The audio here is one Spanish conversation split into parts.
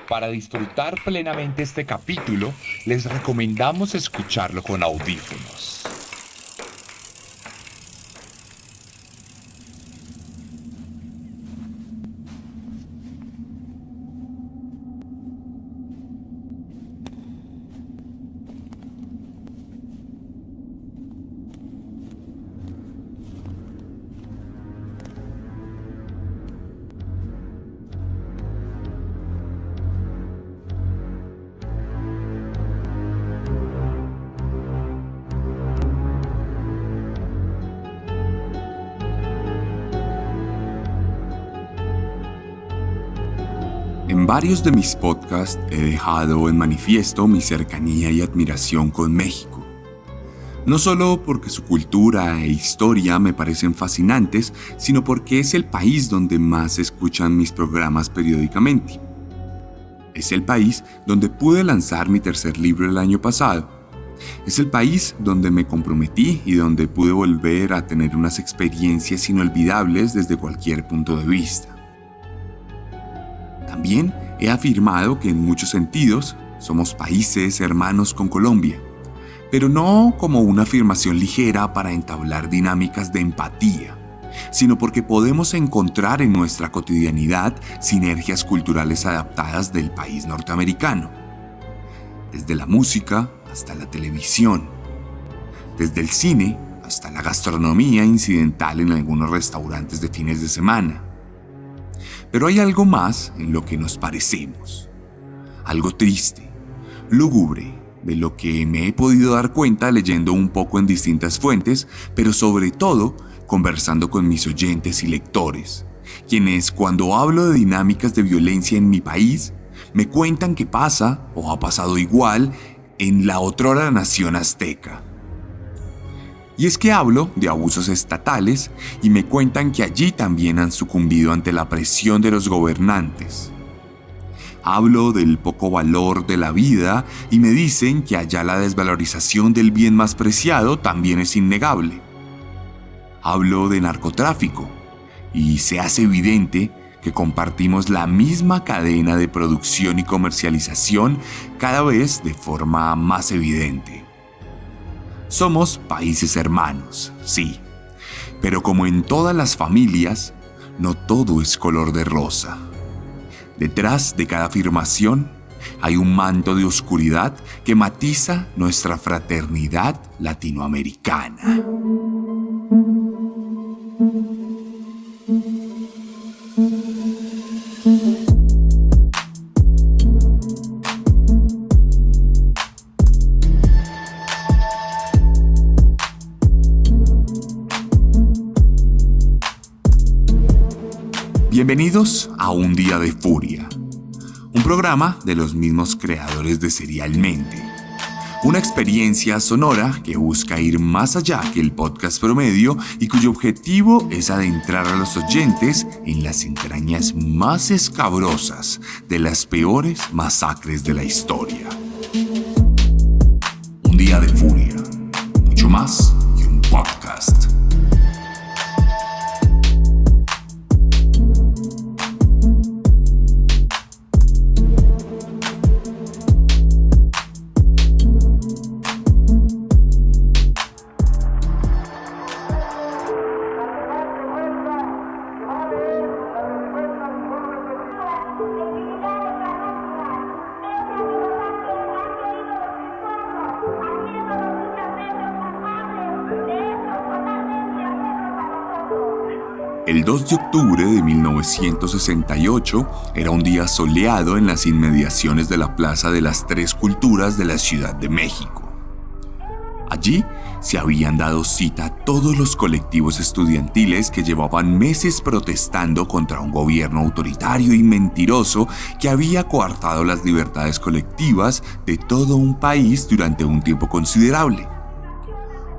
Para disfrutar plenamente este capítulo, les recomendamos escucharlo con audífonos. En varios de mis podcasts he dejado en manifiesto mi cercanía y admiración con México. No solo porque su cultura e historia me parecen fascinantes, sino porque es el país donde más se escuchan mis programas periódicamente. Es el país donde pude lanzar mi tercer libro el año pasado. Es el país donde me comprometí y donde pude volver a tener unas experiencias inolvidables desde cualquier punto de vista. También he afirmado que en muchos sentidos somos países hermanos con Colombia, pero no como una afirmación ligera para entablar dinámicas de empatía, sino porque podemos encontrar en nuestra cotidianidad sinergias culturales adaptadas del país norteamericano, desde la música hasta la televisión, desde el cine hasta la gastronomía incidental en algunos restaurantes de fines de semana. Pero hay algo más en lo que nos parecemos, algo triste, lúgubre, de lo que me he podido dar cuenta leyendo un poco en distintas fuentes, pero sobre todo conversando con mis oyentes y lectores, quienes cuando hablo de dinámicas de violencia en mi país, me cuentan que pasa o ha pasado igual en la otrora nación azteca. Y es que hablo de abusos estatales y me cuentan que allí también han sucumbido ante la presión de los gobernantes. Hablo del poco valor de la vida y me dicen que allá la desvalorización del bien más preciado también es innegable. Hablo de narcotráfico y se hace evidente que compartimos la misma cadena de producción y comercialización cada vez de forma más evidente. Somos países hermanos, sí, pero como en todas las familias, no todo es color de rosa. Detrás de cada afirmación hay un manto de oscuridad que matiza nuestra fraternidad latinoamericana. Bienvenidos a Un Día de Furia, un programa de los mismos creadores de Serialmente, una experiencia sonora que busca ir más allá que el podcast promedio y cuyo objetivo es adentrar a los oyentes en las entrañas más escabrosas de las peores masacres de la historia. Un Día de Furia, mucho más que un podcast. El 2 de octubre de 1968 era un día soleado en las inmediaciones de la Plaza de las Tres Culturas de la Ciudad de México. Allí se habían dado cita todos los colectivos estudiantiles que llevaban meses protestando contra un gobierno autoritario y mentiroso que había coartado las libertades colectivas de todo un país durante un tiempo considerable.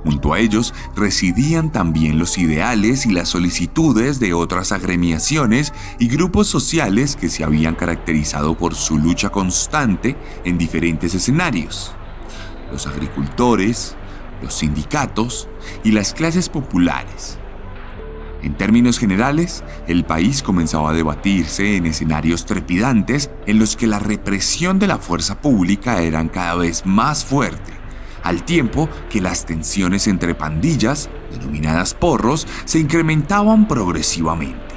Junto a ellos residían también los ideales y las solicitudes de otras agremiaciones y grupos sociales que se habían caracterizado por su lucha constante en diferentes escenarios. Los agricultores, los sindicatos y las clases populares. En términos generales, el país comenzaba a debatirse en escenarios trepidantes en los que la represión de la fuerza pública era cada vez más fuerte, al tiempo que las tensiones entre pandillas, denominadas porros, se incrementaban progresivamente.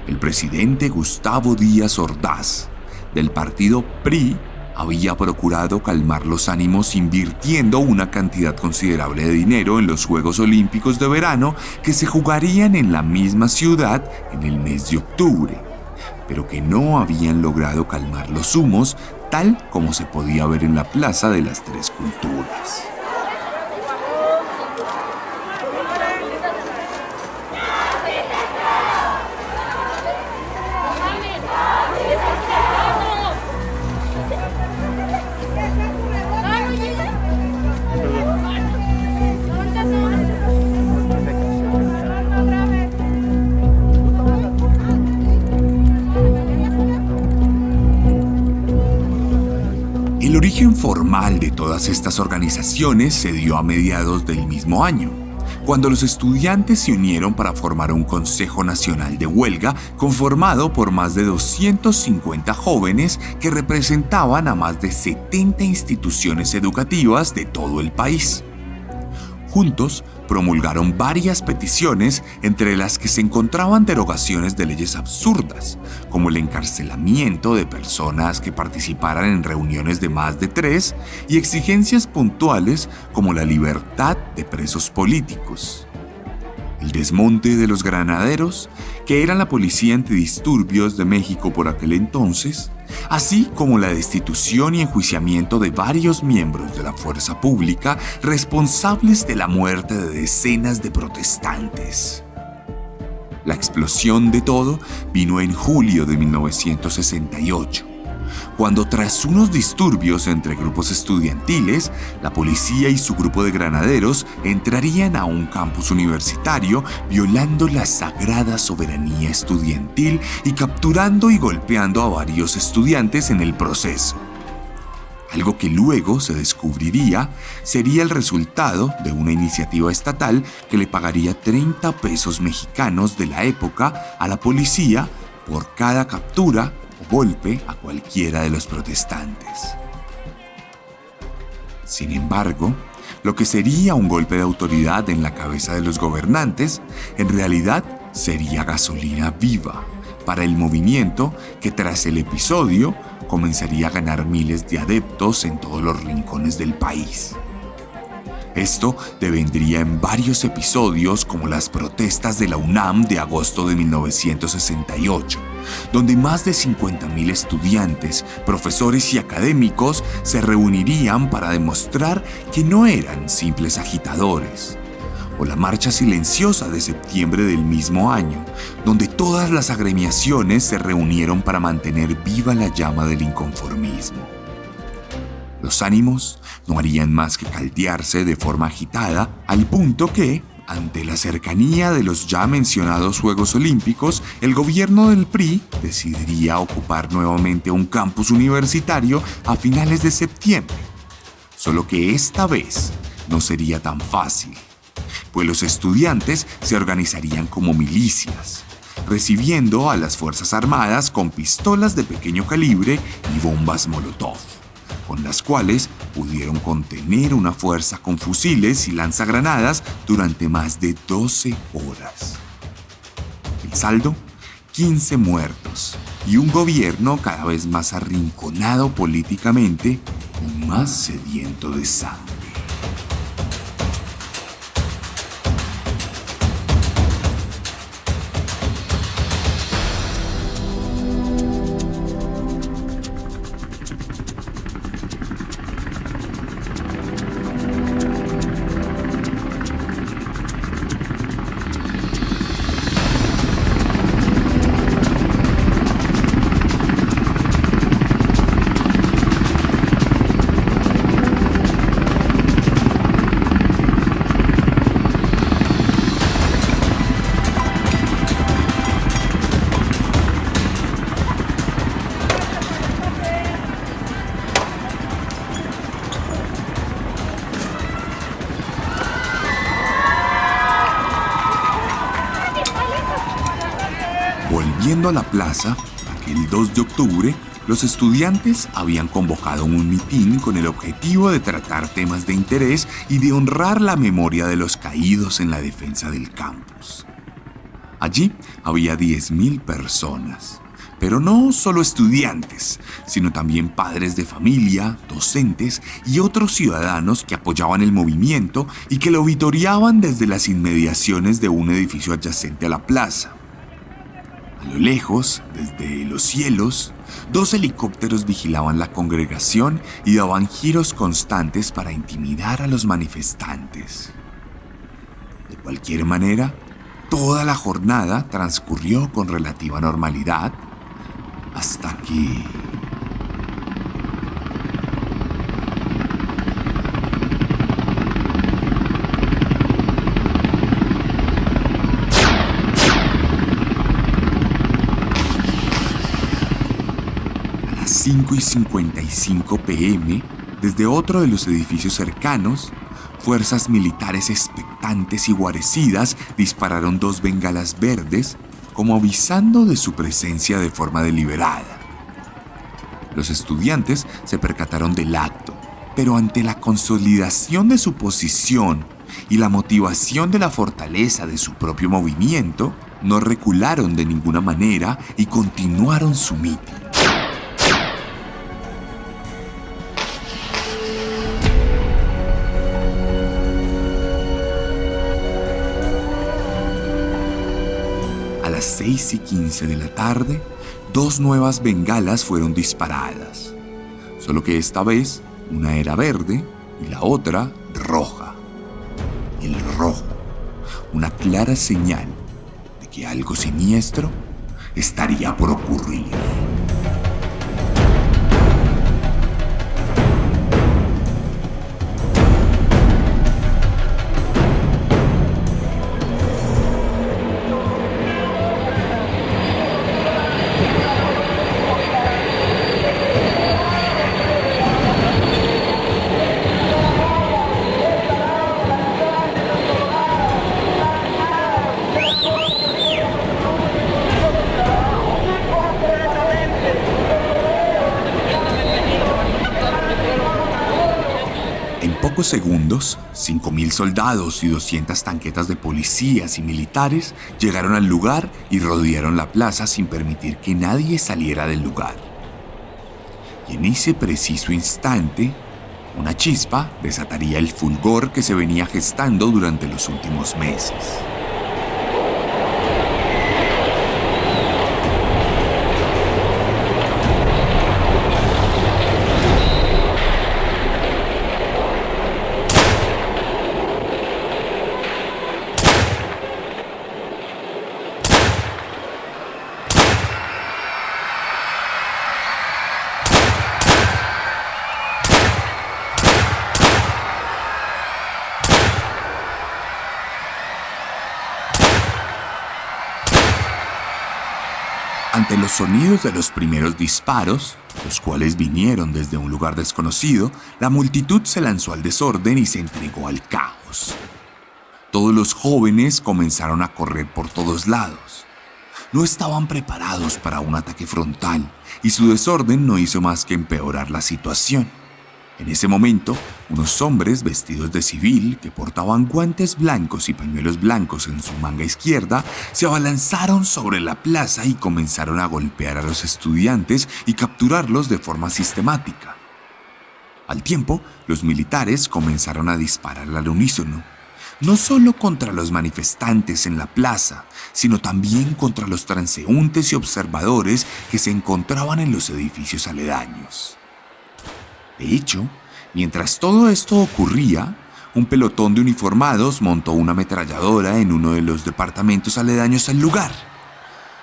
El presidente Gustavo Díaz Ordaz, del partido PRI, había procurado calmar los ánimos invirtiendo una cantidad considerable de dinero en los Juegos Olímpicos de verano que se jugarían en la misma ciudad en el mes de octubre, pero que no habían logrado calmar los humos tal como se podía ver en la Plaza de las Tres Culturas. El origen formal de todas estas organizaciones se dio a mediados del mismo año, cuando los estudiantes se unieron para formar un Consejo Nacional de Huelga conformado por más de 250 jóvenes que representaban a más de 70 instituciones educativas de todo el país. Juntos promulgaron varias peticiones entre las que se encontraban derogaciones de leyes absurdas, como el encarcelamiento de personas que participaran en reuniones de más de 3 y exigencias puntuales como la libertad de presos políticos. El desmonte de los granaderos, que eran la policía antidisturbios de México por aquel entonces, así como la destitución y enjuiciamiento de varios miembros de la fuerza pública responsables de la muerte de decenas de protestantes. La explosión de todo vino en julio de 1968, cuando tras unos disturbios entre grupos estudiantiles, la policía y su grupo de granaderos entrarían a un campus universitario violando la sagrada soberanía estudiantil y capturando y golpeando a varios estudiantes en el proceso. Algo que luego se descubriría sería el resultado de una iniciativa estatal que le pagaría 30 pesos mexicanos de la época a la policía por cada captura o golpe a cualquiera de los protestantes. Sin embargo, lo que sería un golpe de autoridad en la cabeza de los gobernantes, en realidad sería gasolina viva para el movimiento que tras el episodio comenzaría a ganar miles de adeptos en todos los rincones del país. Esto devendría en varios episodios como las protestas de la UNAM de agosto de 1968, donde más de 50,000 estudiantes, profesores y académicos se reunirían para demostrar que no eran simples agitadores. O la marcha silenciosa de septiembre del mismo año, donde todas las agremiaciones se reunieron para mantener viva la llama del inconformismo. Los ánimos no harían más que caldearse de forma agitada, al punto que, ante la cercanía de los ya mencionados Juegos Olímpicos, el gobierno del PRI decidiría ocupar nuevamente un campus universitario a finales de septiembre. Solo que esta vez no sería tan fácil, pues los estudiantes se organizarían como milicias, recibiendo a las Fuerzas Armadas con pistolas de pequeño calibre y bombas Molotov, con las cuales pudieron contener una fuerza con fusiles y lanzagranadas durante más de 12 horas. El saldo: 15 muertos y un gobierno cada vez más arrinconado políticamente y más sediento de sangre. Llegando a la plaza, aquel 2 de octubre, los estudiantes habían convocado un mitin con el objetivo de tratar temas de interés y de honrar la memoria de los caídos en la defensa del campus. Allí había 10.000 personas, pero no solo estudiantes, sino también padres de familia, docentes y otros ciudadanos que apoyaban el movimiento y que lo vitoreaban desde las inmediaciones de un edificio adyacente a la plaza. A lo lejos, desde los cielos, 2 helicópteros vigilaban la congregación y daban giros constantes para intimidar a los manifestantes. De cualquier manera, toda la jornada transcurrió con relativa normalidad hasta que... A las 5:55 p.m., desde otro de los edificios cercanos, fuerzas militares expectantes y guarecidas dispararon 2 bengalas verdes como avisando de su presencia de forma deliberada. Los estudiantes se percataron del acto, pero ante la consolidación de su posición y la motivación de la fortaleza de su propio movimiento, no recularon de ninguna manera y continuaron su mitin. A las 6:15 de la tarde, 2 nuevas bengalas fueron disparadas, solo que esta vez una era verde y la otra roja. El rojo, una clara señal de que algo siniestro estaría por ocurrir. En pocos segundos, 5.000 soldados y 200 tanquetas de policías y militares llegaron al lugar y rodearon la plaza sin permitir que nadie saliera del lugar. Y en ese preciso instante, una chispa desataría el fulgor que se venía gestando durante los últimos meses. Ante los sonidos de los primeros disparos, los cuales vinieron desde un lugar desconocido, la multitud se lanzó al desorden y se entregó al caos. Todos los jóvenes comenzaron a correr por todos lados. No estaban preparados para un ataque frontal y su desorden no hizo más que empeorar la situación. En ese momento, unos hombres vestidos de civil que portaban guantes blancos y pañuelos blancos en su manga izquierda se abalanzaron sobre la plaza y comenzaron a golpear a los estudiantes y capturarlos de forma sistemática. Al tiempo, los militares comenzaron a disparar al unísono, no solo contra los manifestantes en la plaza, sino también contra los transeúntes y observadores que se encontraban en los edificios aledaños. De hecho, mientras todo esto ocurría, un pelotón de uniformados montó una ametralladora en uno de los departamentos aledaños al lugar.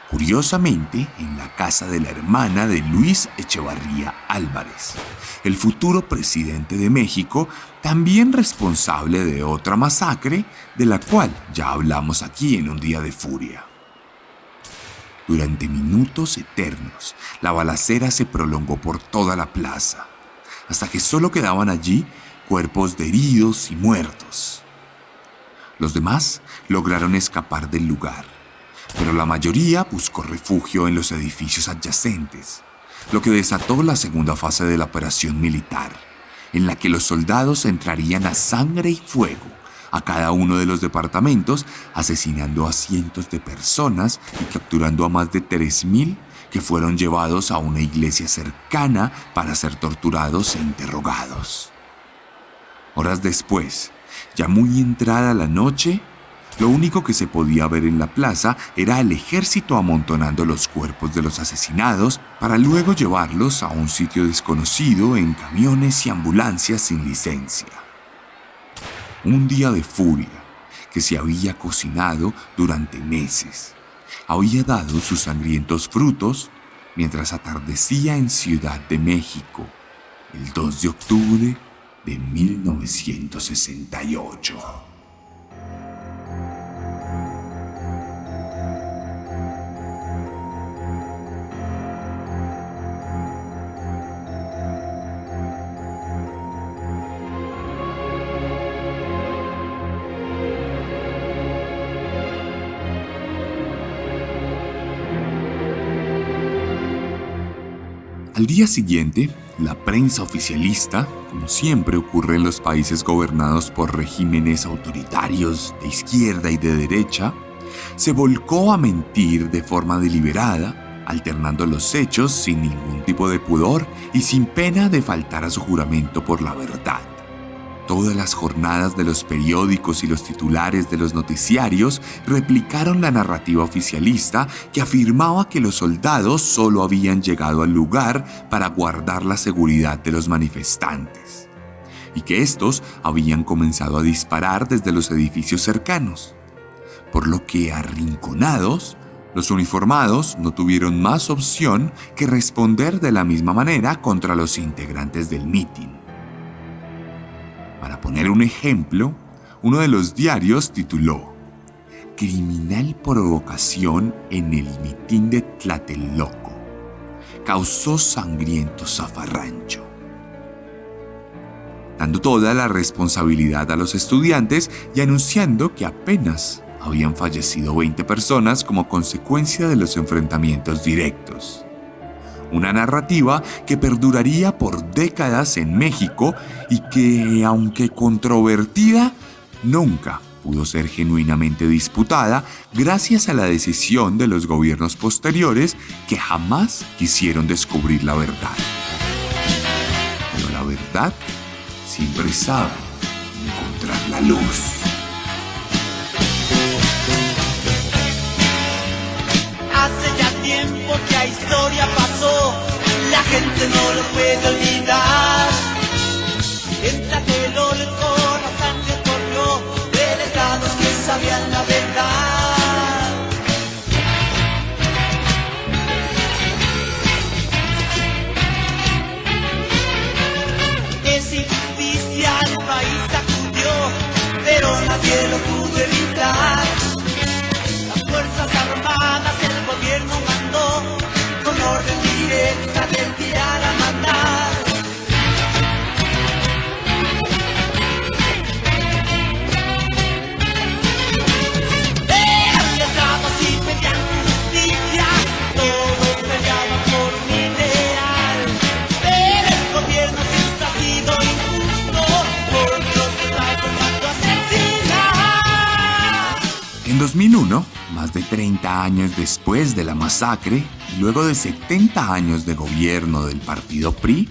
Curiosamente, en la casa de la hermana de Luis Echevarría Álvarez, el futuro presidente de México, también responsable de otra masacre de la cual ya hablamos aquí en Un Día de Furia. Durante minutos eternos, la balacera se prolongó por toda la plaza, hasta que solo quedaban allí cuerpos de heridos y muertos. Los demás lograron escapar del lugar, pero la mayoría buscó refugio en los edificios adyacentes, lo que desató la segunda fase de la operación militar, en la que los soldados entrarían a sangre y fuego a cada uno de los departamentos, asesinando a cientos de personas y capturando a más de 3.000 que fueron llevados a una iglesia cercana para ser torturados e interrogados. Horas después, ya muy entrada la noche, lo único que se podía ver en la plaza era el ejército amontonando los cuerpos de los asesinados para luego llevarlos a un sitio desconocido en camiones y ambulancias sin licencia. Un día de furia que se había cocinado durante meses había dado sus sangrientos frutos mientras atardecía en Ciudad de México el 2 de octubre de 1968. Al día siguiente, la prensa oficialista, como siempre ocurre en los países gobernados por regímenes autoritarios de izquierda y de derecha, se volcó a mentir de forma deliberada, alternando los hechos sin ningún tipo de pudor y sin pena de faltar a su juramento por la verdad. Todas las jornadas de los periódicos y los titulares de los noticiarios replicaron la narrativa oficialista que afirmaba que los soldados solo habían llegado al lugar para guardar la seguridad de los manifestantes y que estos habían comenzado a disparar desde los edificios cercanos, por lo que, arrinconados, los uniformados no tuvieron más opción que responder de la misma manera contra los integrantes del mitin. Para poner un ejemplo, uno de los diarios tituló "Criminal provocación en el mitin de Tlatelolco. Causó sangriento zafarrancho", dando toda la responsabilidad a los estudiantes y anunciando que apenas habían fallecido 20 personas como consecuencia de los enfrentamientos directos. Una narrativa que perduraría por décadas en México y que, aunque controvertida, nunca pudo ser genuinamente disputada gracias a la decisión de los gobiernos posteriores que jamás quisieron descubrir la verdad. Pero la verdad siempre sabe encontrar la luz. Hace ya tiempo que la historia pasó, la gente no lo puede olvidar. En Tlatelolco la sangre corrió de letrados que sabían la verdad. Esa injusticia al país sacudió, pero nadie lo pudo evitar. Las Fuerzas Armadas, el gobierno mandó con orden directa de tirar a matar. Eran letrados y pedían justicia, todos peleaban por un ideal. Pero el gobierno siempre ha sido injusto, porque lo que está tomando asesinar. En 2001, más de 30 años después de la masacre y luego de 70 años de gobierno del partido PRI,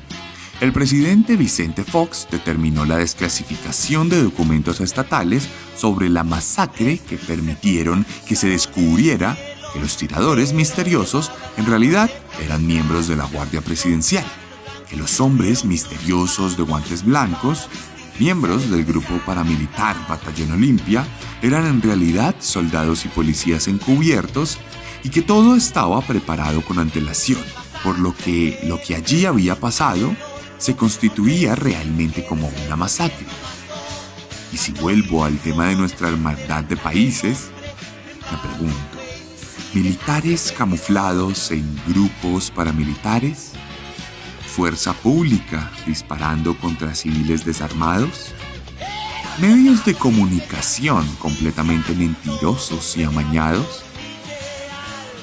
el presidente Vicente Fox determinó la desclasificación de documentos estatales sobre la masacre que permitieron que se descubriera que los tiradores misteriosos en realidad eran miembros de la Guardia Presidencial, que los hombres misteriosos de guantes blancos, miembros del grupo paramilitar Batallón Olimpia, eran en realidad soldados y policías encubiertos y que todo estaba preparado con antelación, por lo que allí había pasado se constituía realmente como una masacre. Y si vuelvo al tema de nuestra hermandad de países, me pregunto, ¿militares camuflados en grupos paramilitares? ¿Fuerza pública disparando contra civiles desarmados? ¿Medios de comunicación completamente mentirosos y amañados?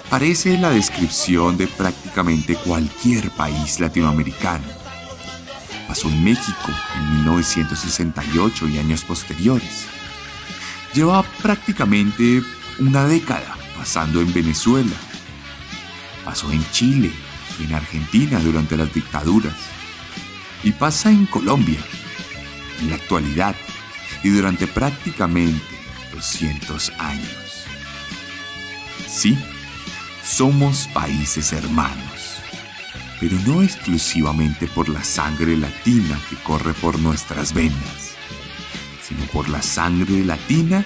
parece la descripción de prácticamente cualquier país latinoamericano. Pasó en México en 1968 y años posteriores. Lleva prácticamente una década pasando en Venezuela. Pasó en Chile y en Argentina durante las dictaduras. Y pasa en Colombia, en la actualidad, y durante prácticamente 200 años. Sí, somos países hermanos, pero no exclusivamente por la sangre latina que corre por nuestras venas, sino por la sangre latina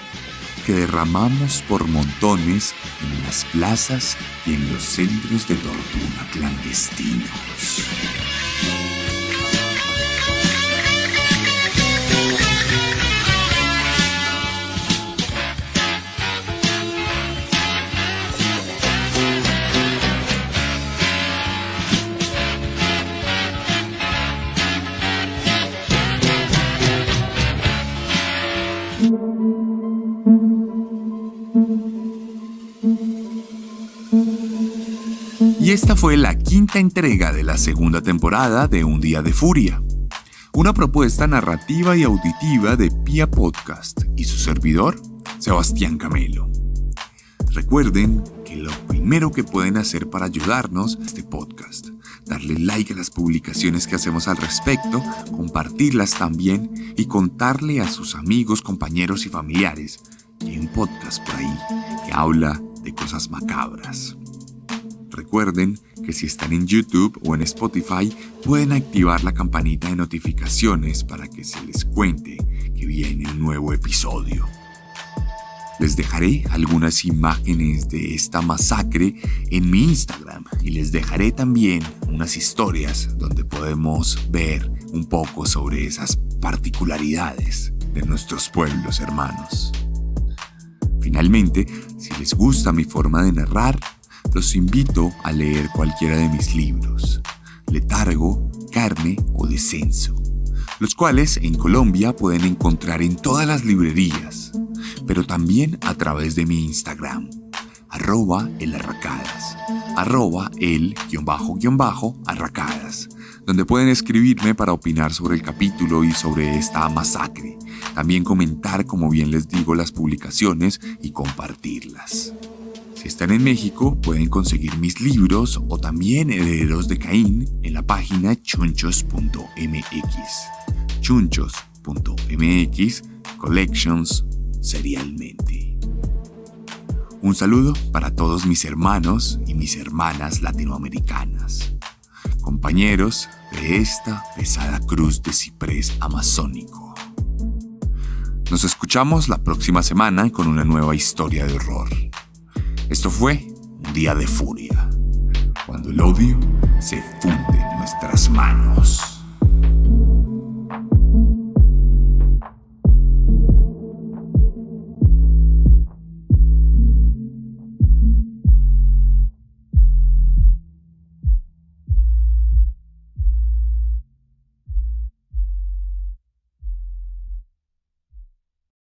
que derramamos por montones en las plazas y en los centros de tortura clandestinos. Y esta fue la quinta entrega de la segunda temporada de Un Día de Furia, una propuesta narrativa y auditiva de Pia Podcast y su servidor, Sebastián Camelo. Recuerden que lo primero que pueden hacer para ayudarnos a este podcast, darle like a las publicaciones que hacemos al respecto, compartirlas también y contarle a sus amigos, compañeros y familiares que hay un podcast por ahí que habla de cosas macabras. Recuerden que si están en YouTube o en Spotify pueden activar la campanita de notificaciones para que se les cuente que viene un nuevo episodio. Les dejaré algunas imágenes de esta masacre en mi Instagram y les dejaré también unas historias donde podemos ver un poco sobre esas particularidades de nuestros pueblos hermanos. Finalmente, si les gusta mi forma de narrar, los invito a leer cualquiera de mis libros, Letargo, Carne o Descenso, los cuales en Colombia pueden encontrar en todas las librerías, pero también a través de mi Instagram, @elarracadas, @el_arracadas, donde pueden escribirme para opinar sobre el capítulo y sobre esta masacre, también comentar, como bien les digo, las publicaciones y compartirlas. Si están en México, pueden conseguir mis libros o también Herederos de Caín en la página chunchos.mx. Chunchos.mx, Collections serialmente. Un saludo para todos mis hermanos y mis hermanas latinoamericanas, compañeros de esta pesada cruz de ciprés amazónico. Nos escuchamos la próxima semana con una nueva historia de horror. Esto fue Un Día de Furia, cuando el odio se funde en nuestras manos.